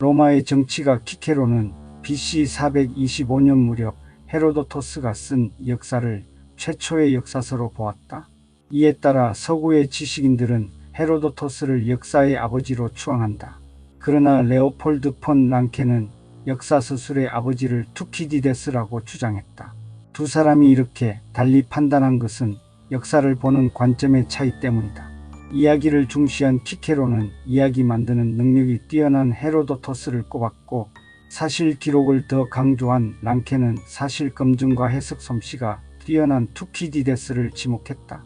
로마의 정치가 키케로는 BC 425년 무렵 헤로도토스가 쓴 역사를 최초의 역사서로 보았다. 이에 따라 서구의 지식인들은 헤로도토스를 역사의 아버지로 추앙한다. 그러나 레오폴드 폰 랑케는 역사서술의 아버지를 투키디데스라고 주장했다. 두 사람이 이렇게 달리 판단한 것은 역사를 보는 관점의 차이 때문이다. 이야기를 중시한 키케로는 이야기 만드는 능력이 뛰어난 헤로도토스를 꼽았고, 사실 기록을 더 강조한 랑케는 사실 검증과 해석 솜씨가 뛰어난 투키디데스를 지목했다.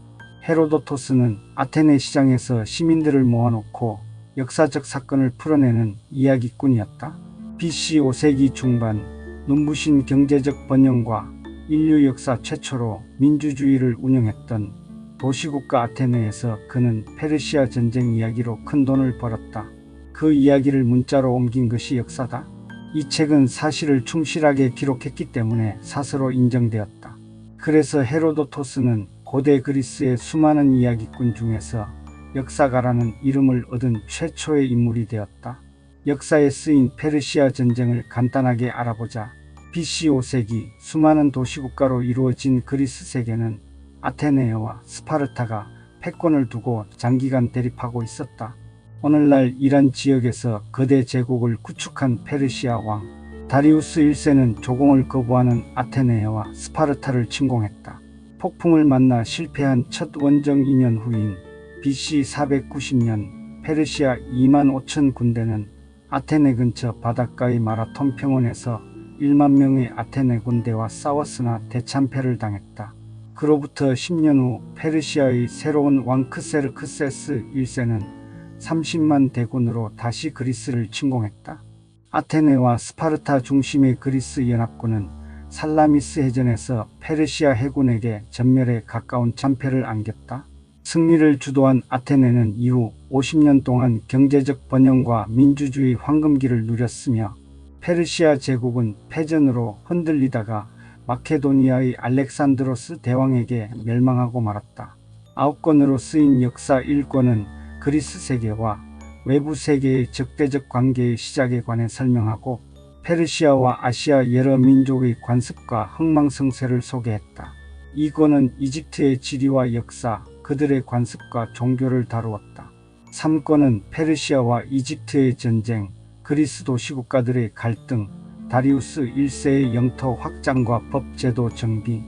헤로도토스는 아테네 시장에서 시민들을 모아놓고 역사적 사건을 풀어내는 이야기꾼이었다. BC 5세기 중반 눈부신 경제적 번영과 인류 역사 최초로 민주주의를 운영했던 도시국가 아테네에서 그는 페르시아 전쟁 이야기로 큰 돈을 벌었다. 그 이야기를 문자로 옮긴 것이 역사다. 이 책은 사실을 충실하게 기록했기 때문에 사서로 인정되었다. 그래서 헤로도토스는 고대 그리스의 수많은 이야기꾼 중에서 역사가라는 이름을 얻은 최초의 인물이 되었다. 역사에 쓰인 페르시아 전쟁을 간단하게 알아보자. BC 5세기 수많은 도시국가로 이루어진 그리스 세계는 아테네와 스파르타가 패권을 두고 장기간 대립하고 있었다. 오늘날 이란 지역에서 거대 제국을 구축한 페르시아 왕 다리우스 1세는 조공을 거부하는 아테네와 스파르타를 침공했다. 폭풍을 만나 실패한 첫 원정 2년 후인 BC 490년 페르시아 2만 5천 군대는 아테네 근처 바닷가의 마라톤 평원에서 1만 명의 아테네 군대와 싸웠으나 대참패를 당했다. 그로부터 10년 후 페르시아의 새로운 왕 크세르크세스 1세는 30만 대군으로 다시 그리스를 침공했다. 아테네와 스파르타 중심의 그리스 연합군은 살라미스 해전에서 페르시아 해군에게 전멸에 가까운 참패를 안겼다. 승리를 주도한 아테네는 이후 50년 동안 경제적 번영과 민주주의 황금기를 누렸으며, 페르시아 제국은 패전으로 흔들리다가 마케도니아의 알렉산드로스 대왕에게 멸망하고 말았다. 9권으로 쓰인 역사 1권은 그리스 세계와 외부 세계의 적대적 관계의 시작에 관해 설명하고, 페르시아와 아시아 여러 민족의 관습과 흥망성쇠를 소개했다. 2권은 이집트의 지리와 역사, 그들의 관습과 종교를 다루었다. 3권은 페르시아와 이집트의 전쟁, 그리스 도시국가들의 갈등, 다리우스 1세의 영토 확장과 법제도 정비,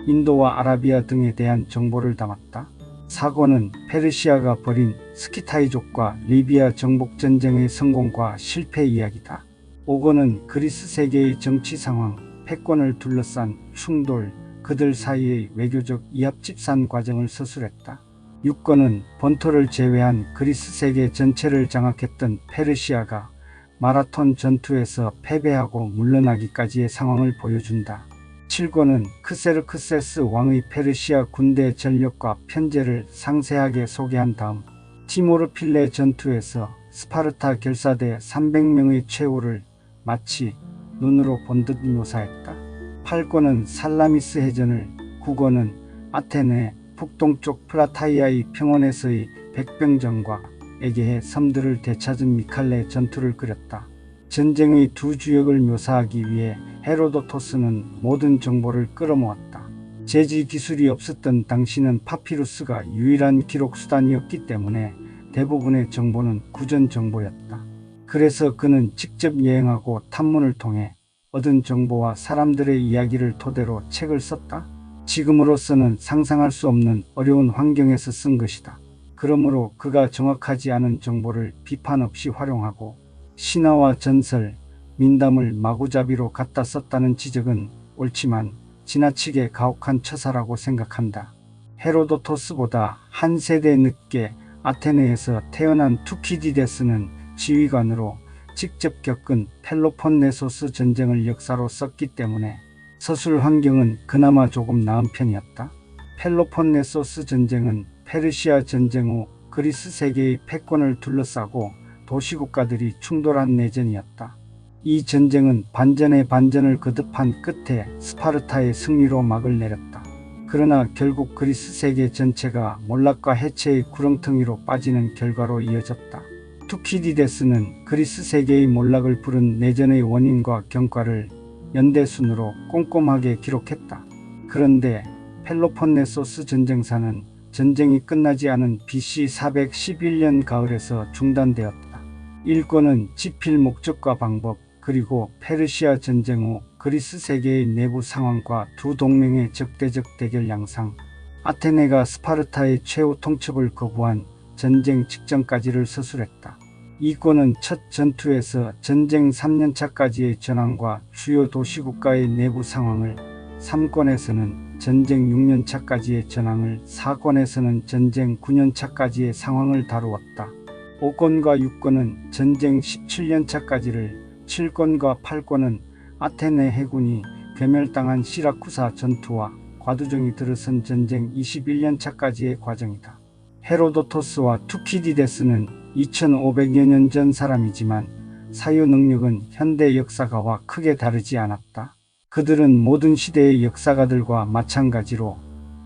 인도와 아라비아 등에 대한 정보를 담았다. 4권은 페르시아가 벌인 스키타이족과 리비아 정복전쟁의 성공과 실패 이야기다. 5권은 그리스 세계의 정치 상황, 패권을 둘러싼 충돌, 그들 사이의 외교적 이합집산 과정을 서술했다. 6권은 본토를 제외한 그리스 세계 전체를 장악했던 페르시아가 마라톤 전투에서 패배하고 물러나기까지의 상황을 보여준다. 7권은 크세르크세스 왕의 페르시아 군대 전력과 편제를 상세하게 소개한 다음 티모르필레 전투에서 스파르타 결사대 300명의 최후를 마치 눈으로 본 듯 묘사했다. 8권은 살라미스 해전을, 9권은 아테네 북동쪽 플라타이아의 평원에서의 백병전과 에게해 섬들을 되찾은 미칼레 전투를 그렸다. 전쟁의 두 주역을 묘사하기 위해 헤로도토스는 모든 정보를 끌어모았다. 제지 기술이 없었던 당시는 파피루스가 유일한 기록 수단이었기 때문에 대부분의 정보는 구전 정보였다. 그래서 그는 직접 여행하고 탐문을 통해 얻은 정보와 사람들의 이야기를 토대로 책을 썼다. 지금으로서는 상상할 수 없는 어려운 환경에서 쓴 것이다. 그러므로 그가 정확하지 않은 정보를 비판 없이 활용하고 신화와 전설, 민담을 마구잡이로 갖다 썼다는 지적은 옳지만 지나치게 가혹한 처사라고 생각한다. 헤로도토스보다 한 세대 늦게 아테네에서 태어난 투키디데스는 지휘관으로 직접 겪은 펠로폰네소스 전쟁을 역사로 썼기 때문에 서술 환경은 그나마 조금 나은 편이었다. 펠로폰네소스 전쟁은 페르시아 전쟁 후 그리스 세계의 패권을 둘러싸고 도시국가들이 충돌한 내전이었다. 이 전쟁은 반전의 반전을 거듭한 끝에 스파르타의 승리로 막을 내렸다. 그러나 결국 그리스 세계 전체가 몰락과 해체의 구렁텅이로 빠지는 결과로 이어졌다. 투키디데스는 그리스 세계의 몰락을 부른 내전의 원인과 경과를 연대순으로 꼼꼼하게 기록했다. 그런데 펠로폰네소스 전쟁사는 전쟁이 끝나지 않은 BC 411년 가을에서 중단되었다. 일권은 지필 목적과 방법, 그리고 페르시아 전쟁 후 그리스 세계의 내부 상황과 두 동맹의 적대적 대결 양상, 아테네가 스파르타의 최후 통첩을 거부한 전쟁 직전까지를 서술했다. 이권은 첫 전투에서 전쟁 3년차까지의 전황과 주요 도시국가의 내부 상황을, 3권에서는 전쟁 6년차까지의 전황을, 4권에서는 전쟁 9년차까지의 상황을 다루었다. 5권과 6권은 전쟁 17년차까지를, 7권과 8권은 아테네 해군이 괴멸당한 시라쿠사 전투와 과두정이 들어선 전쟁 21년차까지의 과정이다. 헤로도토스와 투키디데스는 2500여 년 전 사람이지만 사유 능력은 현대 역사가와 크게 다르지 않았다. 그들은 모든 시대의 역사가들과 마찬가지로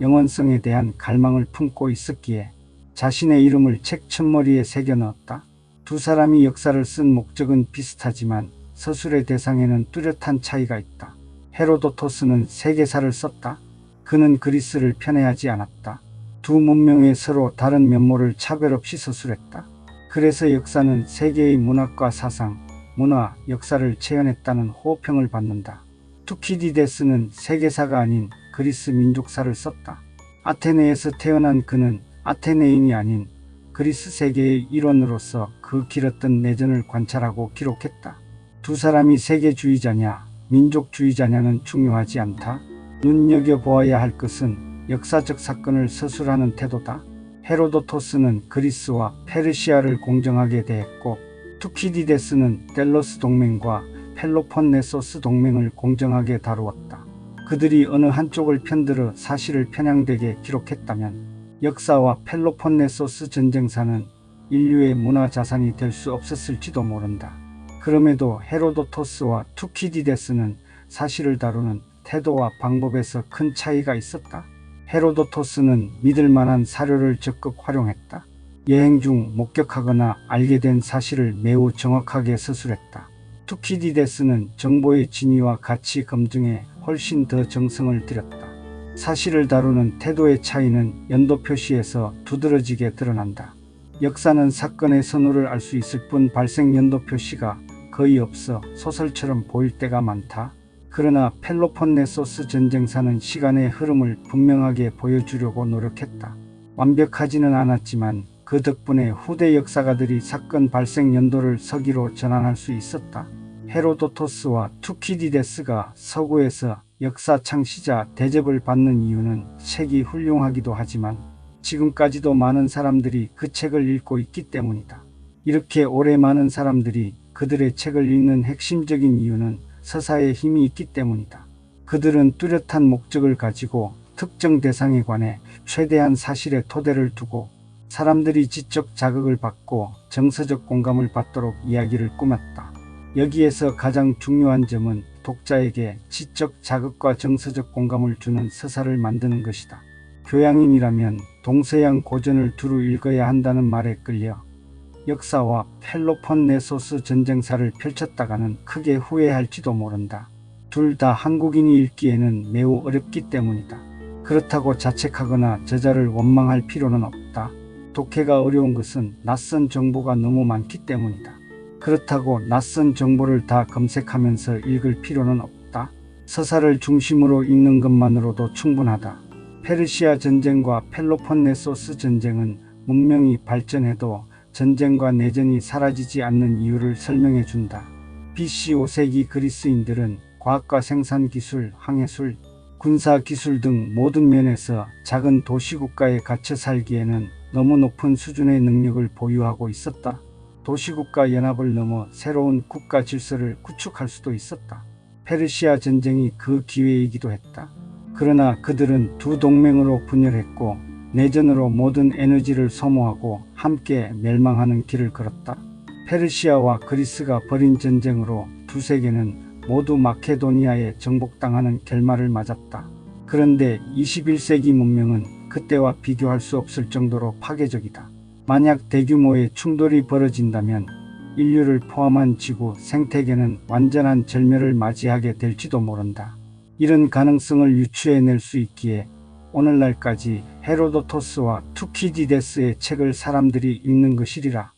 영원성에 대한 갈망을 품고 있었기에 자신의 이름을 책 첫머리에 새겨 넣었다. 두 사람이 역사를 쓴 목적은 비슷하지만 서술의 대상에는 뚜렷한 차이가 있다. 헤로도토스는 세계사를 썼다. 그는 그리스를 편애하지 않았다. 두 문명의 서로 다른 면모를 차별 없이 서술했다. 그래서 역사는 세계의 문학과 사상, 문화, 역사를 체현했다는 호평을 받는다. 투키디데스는 세계사가 아닌 그리스 민족사를 썼다. 아테네에서 태어난 그는 아테네인이 아닌 그리스 세계의 일원으로서 그 길었던 내전을 관찰하고 기록했다. 두 사람이 세계주의자냐, 민족주의자냐는 중요하지 않다. 눈여겨보아야 할 것은 역사적 사건을 서술하는 태도다. 헤로도토스는 그리스와 페르시아를 공정하게 대했고, 투키디데스는 델로스 동맹과 펠로폰네소스 동맹을 공정하게 다루었다. 그들이 어느 한쪽을 편들어 사실을 편향되게 기록했다면 역사와 펠로폰네소스 전쟁사는 인류의 문화 자산이 될 수 없었을지도 모른다. 그럼에도 헤로도토스와 투키디데스는 사실을 다루는 태도와 방법에서 큰 차이가 있었다. 헤로도토스는 믿을 만한 사료를 적극 활용했다. 여행 중 목격하거나 알게 된 사실을 매우 정확하게 서술했다. 투키디데스는 정보의 진위와 가치 검증에 훨씬 더 정성을 들였다. 사실을 다루는 태도의 차이는 연도 표시에서 두드러지게 드러난다. 역사는 사건의 선후를 알 수 있을 뿐 발생 연도 표시가 거의 없어 소설처럼 보일 때가 많다. 그러나 펠로폰네소스 전쟁사는 시간의 흐름을 분명하게 보여주려고 노력했다. 완벽하지는 않았지만 그 덕분에 후대 역사가들이 사건 발생 연도를 서기로 전환할 수 있었다. 헤로도토스와 투키디데스가 서구에서 역사 창시자 대접을 받는 이유는 책이 훌륭하기도 하지만 지금까지도 많은 사람들이 그 책을 읽고 있기 때문이다. 이렇게 오래 많은 사람들이 그들의 책을 읽는 핵심적인 이유는 서사에 힘이 있기 때문이다. 그들은 뚜렷한 목적을 가지고 특정 대상에 관해 최대한 사실의 토대를 두고 사람들이 지적 자극을 받고 정서적 공감을 받도록 이야기를 꾸몄다. 여기에서 가장 중요한 점은 독자에게 지적 자극과 정서적 공감을 주는 서사를 만드는 것이다. 교양인이라면 동서양 고전을 두루 읽어야 한다는 말에 끌려 역사와 펠로폰네소스 전쟁사를 펼쳤다가는 크게 후회할지도 모른다. 둘 다 한국인이 읽기에는 매우 어렵기 때문이다. 그렇다고 자책하거나 저자를 원망할 필요는 없다. 독해가 어려운 것은 낯선 정보가 너무 많기 때문이다. 그렇다고 낯선 정보를 다 검색하면서 읽을 필요는 없다. 서사를 중심으로 읽는 것만으로도 충분하다. 페르시아 전쟁과 펠로폰네소스 전쟁은 문명이 발전해도 전쟁과 내전이 사라지지 않는 이유를 설명해 준다. BC 5세기 그리스인들은 과학과 생산기술, 항해술, 군사기술 등 모든 면에서 작은 도시국가에 갇혀 살기에는 너무 높은 수준의 능력을 보유하고 있었다. 도시국가 연합을 넘어 새로운 국가 질서를 구축할 수도 있었다. 페르시아 전쟁이 그 기회이기도 했다. 그러나 그들은 두 동맹으로 분열했고 내전으로 모든 에너지를 소모하고 함께 멸망하는 길을 걸었다. 페르시아와 그리스가 벌인 전쟁으로 두 세계는 모두 마케도니아에 정복당하는 결말을 맞았다. 그런데 21세기 문명은 그때와 비교할 수 없을 정도로 파괴적이다. 만약 대규모의 충돌이 벌어진다면 인류를 포함한 지구 생태계는 완전한 절멸을 맞이하게 될지도 모른다. 이런 가능성을 유추해낼 수 있기에 오늘날까지 헤로도토스와 투키디데스의 책을 사람들이 읽는 것이리라.